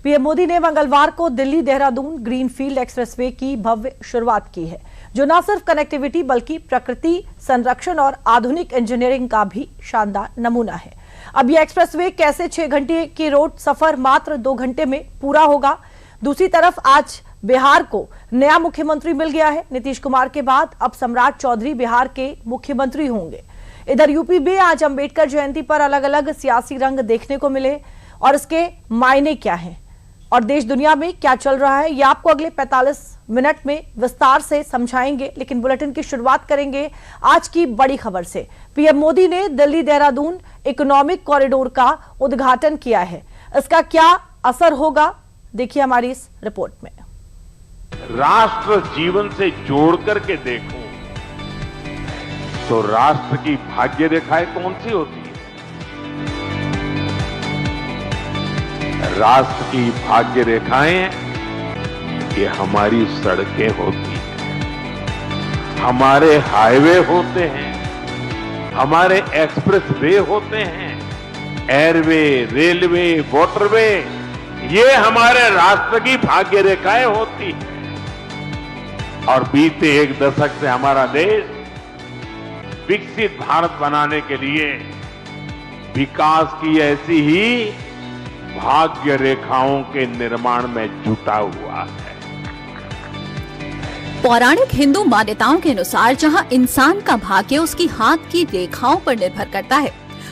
PM Modi ने मंगलवार को दिल्ली देहरादून ग्रीनफील्ड एक्सप्रेसवे की भव्य शुरुआत की है, जो न सिर्फ कनेक्टिविटी बल्कि प्रकृति संरक्षण और आधुनिक इंजीनियरिंग का भी शानदार नमूना है। अब यह एक्सप्रेसवे कैसे 6 घंटे की रोड सफर मात्र 2 घंटे में पूरा होगा। दूसरी तरफ आज बिहार को नया मुख्यमंत्री मिल गया है। नीतीश कुमार के बाद अब सम्राट चौधरी बिहार के मुख्यमंत्री होंगे। इधर यूपी में आज अंबेडकर जयंती पर अलग अलग सियासी रंग देखने को मिले और इसके मायने क्या हैं और देश दुनिया में क्या चल रहा है, ये आपको अगले 45 मिनट में विस्तार से समझाएंगे। लेकिन बुलेटिन की शुरुआत करेंगे आज की बड़ी खबर से। पीएम मोदी ने दिल्ली देहरादून इकोनॉमिक कॉरिडोर का उद्घाटन किया है। इसका क्या असर होगा, देखिए हमारी इस रिपोर्ट में। राष्ट्र जीवन से जोड़ करके देखूं तो राष्ट्र की भाग्य रेखाएं कौन सी होती है? राष्ट्र की भाग्य रेखाएं ये हमारी सड़कें होती हैं, हमारे हाईवे होते हैं, हमारे एक्सप्रेस वे होते हैं, एयरवे, रेलवे, वाटरवे, ये हमारे राष्ट्र की भाग्य रेखाएं होती हैं। और बीते 1 दशक से हमारा देश विकसित भारत बनाने के लिए विकास की ऐसी ही भाग्य रेखाओं के निर्माण में जुटा हुआ है। पौराणिक हिंदू मान्यताओं के अनुसार जहां इंसान का भाग्य उसकी हाथ की रेखाओं पर निर्भर करता है,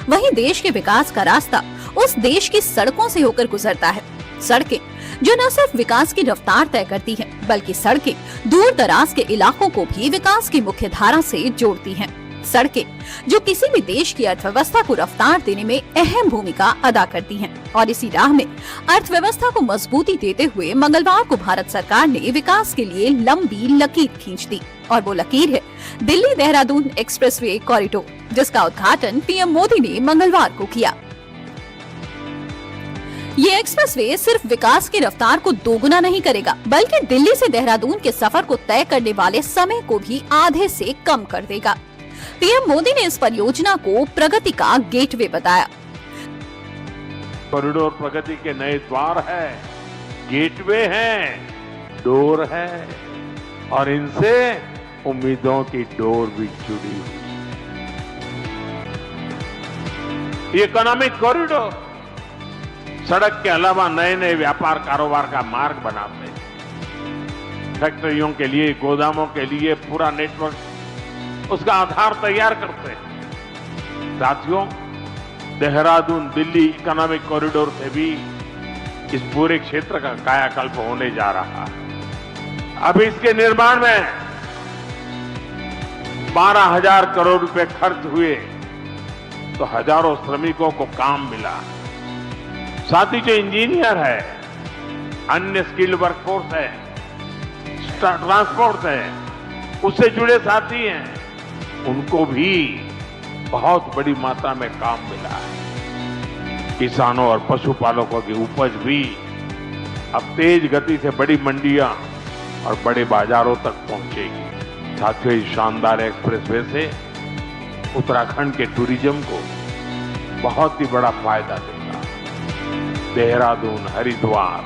वहीं देश के विकास का रास्ता उस देश की सड़कों से होकर गुजरता है। सड़कें जो न सिर्फ विकास की रफ्तार तय करती हैं, बल्कि सड़कें दूर दराज के इलाकों को भी विकास की मुख्य धारा से जोड़ती हैं। सड़कें जो किसी भी देश की अर्थव्यवस्था को रफ्तार देने में अहम भूमिका अदा करती हैं और इसी राह में अर्थव्यवस्था को मजबूती देते हुए मंगलवार को भारत सरकार ने विकास के लिए लंबी लकीर खींच दी और वो लकीर है दिल्ली देहरादून एक्सप्रेसवे कॉरिडोर, जिसका उद्घाटन पीएम मोदी ने मंगलवार को किया। ये एक्सप्रेसवे सिर्फ विकास की रफ्तार को दोगुना नहीं करेगा, बल्कि दिल्ली से देहरादून के सफर को तय करने वाले समय को भी आधे से कम कर देगा। पीएम मोदी ने इस परियोजना को प्रगति का गेटवे बताया। कॉरिडोर प्रगति के नए द्वार है, गेटवे है, डोर है और इनसे उम्मीदों की डोर भी जुड़ी हुई है। ये इकोनॉमिक कॉरिडोर सड़क के अलावा नए नए व्यापार कारोबार का मार्ग बनाते हैं। फैक्ट्रियों के लिए, गोदामों के लिए पूरा नेटवर्क उसका आधार तैयार करते हैं। साथियों, देहरादून दिल्ली इकोनॉमिक कॉरिडोर से भी इस पूरे क्षेत्र का कायाकल्प होने जा रहा है। अब इसके निर्माण में 12,000 करोड़ रुपए खर्च हुए तो हजारों श्रमिकों को काम मिला। साथ ही जो इंजीनियर है, अन्य स्किल्ड वर्कफोर्स है, ट्रांसपोर्ट है, उससे जुड़े साथी हैं, उनको भी बहुत बड़ी मात्रा में काम मिला है। किसानों और पशुपालकों की उपज भी अब तेज गति से बड़ी मंडियां और बड़े बाजारों तक पहुंचेगी। साथियों, इस शानदार एक्सप्रेसवे से उत्तराखंड के टूरिज्म को बहुत ही बड़ा फायदा देगा। देहरादून, हरिद्वार,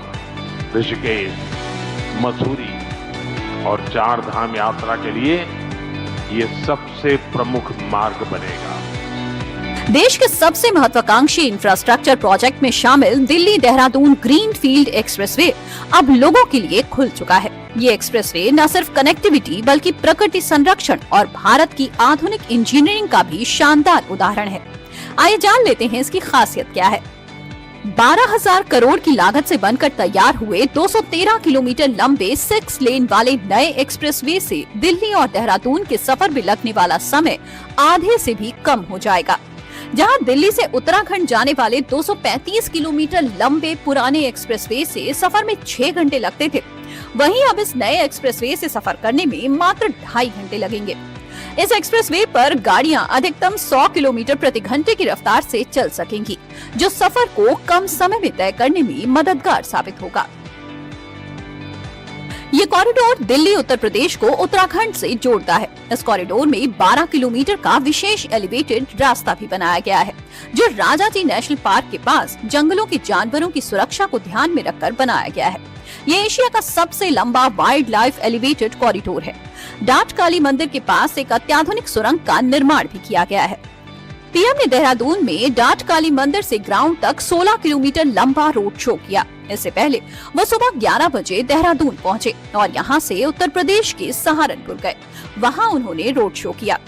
ऋषिकेश, मसूरी और 4 धाम यात्रा के लिए ये सबसे प्रमुख मार्ग बनेगा। देश के सबसे महत्वाकांक्षी इंफ्रास्ट्रक्चर प्रोजेक्ट में शामिल दिल्ली देहरादून ग्रीनफील्ड एक्सप्रेसवे अब लोगों के लिए खुल चुका है। ये एक्सप्रेसवे न सिर्फ कनेक्टिविटी बल्कि प्रकृति संरक्षण और भारत की आधुनिक इंजीनियरिंग का भी शानदार उदाहरण है। आइए जान लेते हैं इसकी खासियत क्या है। 12,000 करोड़ की लागत से बनकर तैयार हुए 213 किलोमीटर लंबे 6 लेन वाले नए एक्सप्रेसवे से दिल्ली और देहरादून के सफर में लगने वाला समय आधे से भी कम हो जाएगा। जहां दिल्ली से उत्तराखंड जाने वाले 235 किलोमीटर लंबे पुराने एक्सप्रेसवे से सफर में 6 घंटे लगते थे, वहीं अब इस नए एक्सप्रेसवे से सफर करने में मात्र 2.5 घंटे लगेंगे। इस एक्सप्रेसवे पर गाड़ियां अधिकतम 100 किलोमीटर प्रति घंटे की रफ्तार से चल सकेंगी, जो सफर को कम समय में तय करने में मददगार साबित होगा। ये कॉरिडोर दिल्ली उत्तर प्रदेश को उत्तराखंड से जोड़ता है। इस कॉरिडोर में 12 किलोमीटर का विशेष एलिवेटेड रास्ता भी बनाया गया है, जो राजाजी नेशनल पार्क के पास जंगलों के जानवरों की सुरक्षा को ध्यान में रखकर बनाया गया है। ये एशिया का सबसे लंबा वाइल्ड लाइफ एलिवेटेड कॉरिडोर है। डाट काली मंदिर के पास एक अत्याधुनिक सुरंग का निर्माण भी किया गया है। पीएम ने देहरादून में डाट काली मंदिर से ग्राउंड तक 16 किलोमीटर लंबा रोड शो किया। इससे पहले वो सुबह 11 बजे देहरादून पहुंचे और यहां से उत्तर प्रदेश के सहारनपुर गए। वहां उन्होंने रोड शो किया।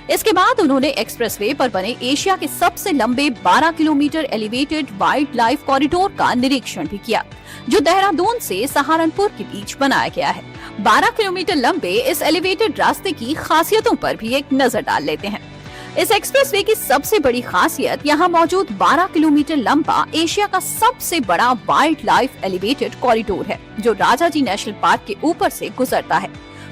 इसके बाद उन्होंने एक्सप्रेसवे पर बने एशिया के सबसे लंबे 12 kilometre elevated wild life corridor का निरीक्षण भी किया, जो देहरादून से सहारनपुर के बीच बनाया गया है। 12 किलोमीटर लंबे इस एलिवेटेड रास्ते की खासियतों पर भी एक नजर डाल लेते हैं। इस एक्सप्रेसवे की सबसे बड़ी खासियत यहाँ मौजूद 12 किलोमीटर लंबा एशिया का सबसे बड़ा वाइल्ड लाइफ एलिवेटेड कॉरिडोर है, जो राजाजी नेशनल पार्क के ऊपर से गुजरता है।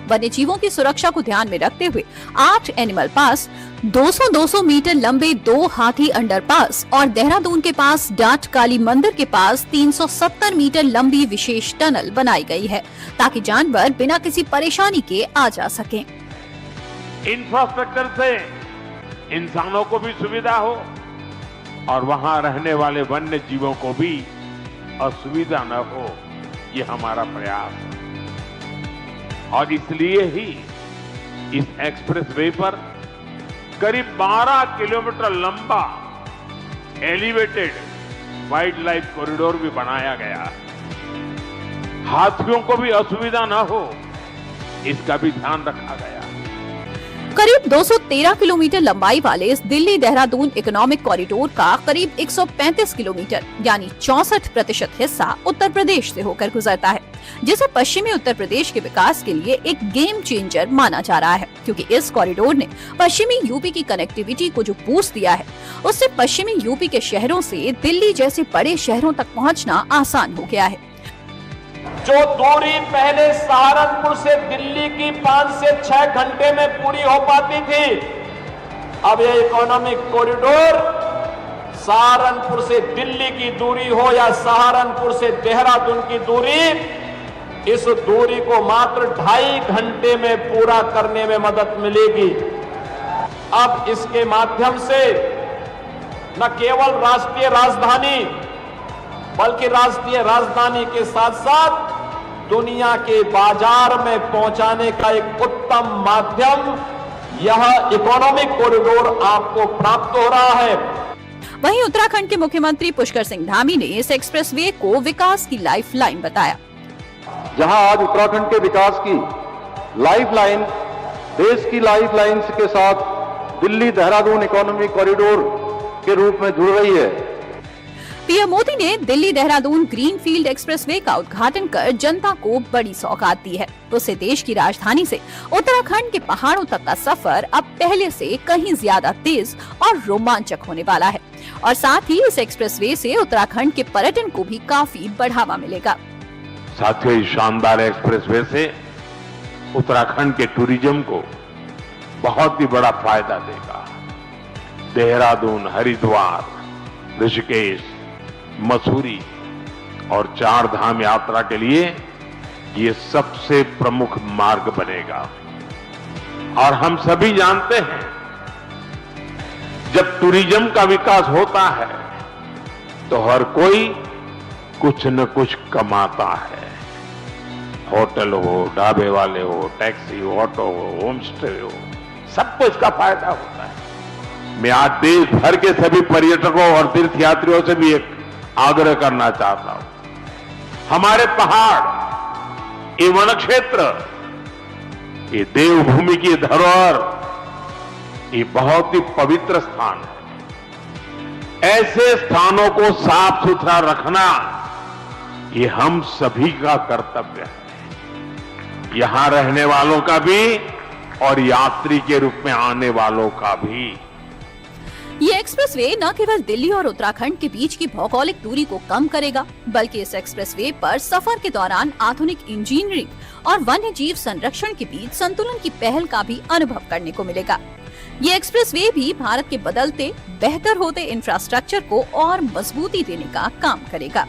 वन्य जीवों की सुरक्षा को ध्यान में रखते हुए 8 एनिमल पास, 200 मीटर लंबे 2 हाथी अंडरपास और देहरादून के पास डाट काली मंदिर के पास 370 मीटर लंबी विशेष टनल बनाई गई है, ताकि जानवर बिना किसी परेशानी के आ जा सकें। इंफ्रास्ट्रक्चर से इंसानों को भी सुविधा हो और वहां रहने वाले वन्य जीवों को भी असुविधा न हो, ये हमारा प्रयास है। और इसलिए ही इस एक्सप्रेसवे पर करीब 12 किलोमीटर लंबा एलिवेटेड वाइल्ड लाइफ कॉरिडोर भी बनाया गया है। हाथियों को भी असुविधा न हो, इसका भी ध्यान रखा गया। करीब 213 किलोमीटर लंबाई वाले इस दिल्ली देहरादून इकोनॉमिक कॉरिडोर का करीब 135 किलोमीटर यानी 64% हिस्सा उत्तर प्रदेश से होकर गुजरता है, जिसे पश्चिमी उत्तर प्रदेश के विकास के लिए एक गेम चेंजर माना जा रहा है, क्योंकि इस कॉरिडोर ने पश्चिमी यूपी की कनेक्टिविटी को जो बूस्ट दिया है, उससे पश्चिमी यूपी के शहरों से दिल्ली जैसे बड़े शहरों तक पहुँचना आसान हो गया है। जो दूरी पहले सहारनपुर से दिल्ली की 5 से 6 घंटे में पूरी हो पाती थी, अब ये इकोनॉमिक कॉरिडोर सहारनपुर से दिल्ली की दूरी हो या सहारनपुर से देहरादून की दूरी, इस दूरी को मात्र 2.5 घंटे में पूरा करने में मदद मिलेगी। अब इसके माध्यम से न केवल राष्ट्रीय राजधानी बल्कि राष्ट्रीय राजधानी के साथ साथ दुनिया के बाजार में पहुंचाने का एक उत्तम माध्यम यह इकोनॉमिक कॉरिडोर आपको प्राप्त हो रहा है। वहीं उत्तराखंड के मुख्यमंत्री पुष्कर सिंह धामी ने इस एक्सप्रेसवे को विकास की लाइफलाइन बताया। जहां आज उत्तराखंड के विकास की लाइफलाइन देश की लाइफलाइन के साथ दिल्ली देहरादून इकोनॉमिक कॉरिडोर के रूप में जुड़ रही है। पीएम मोदी ने दिल्ली देहरादून ग्रीनफील्ड एक्सप्रेसवे का उद्घाटन कर जनता को बड़ी सौगात दी है। उससे देश की राजधानी से उत्तराखंड के पहाड़ों तक का सफर अब पहले से कहीं ज्यादा तेज और रोमांचक होने वाला है, और साथ ही इस एक्सप्रेसवे से उत्तराखंड के पर्यटन को भी काफी बढ़ावा मिलेगा। साथियों, इस शानदार एक्सप्रेसवे से उत्तराखंड के टूरिज्म को बहुत ही बड़ा फायदा देगा। देहरादून, हरिद्वार, ऋषिकेश, मसूरी और 4 धाम यात्रा के लिए ये सबसे प्रमुख मार्ग बनेगा। और हम सभी जानते हैं, जब टूरिज्म का विकास होता है तो हर कोई कुछ न कुछ कमाता है। होटल हो, ढाबे वाले हो, टैक्सी हो, ऑटो हो, होम स्टे हो, सबको इसका फायदा होता है। मैं आज देश भर के सभी पर्यटकों और तीर्थयात्रियों से भी एक आग्रह करना चाहता हूं। हमारे पहाड़, ये वन क्षेत्र, ये देवभूमि की धरोहर, ये बहुत ही पवित्र स्थान है। ऐसे स्थानों को साफ सुथरा रखना ये हम सभी का कर्तव्य है, यहां रहने वालों का भी और यात्री के रूप में आने वालों का भी। ये एक्सप्रेसवे न केवल दिल्ली और उत्तराखंड के बीच की भौगोलिक दूरी को कम करेगा, बल्कि इस एक्सप्रेसवे पर सफर के दौरान आधुनिक इंजीनियरिंग और वन्य जीव संरक्षण के बीच संतुलन की पहल का भी अनुभव करने को मिलेगा। ये एक्सप्रेसवे भी भारत के बदलते, बेहतर होते इंफ्रास्ट्रक्चर को और मजबूती देने का काम करेगा।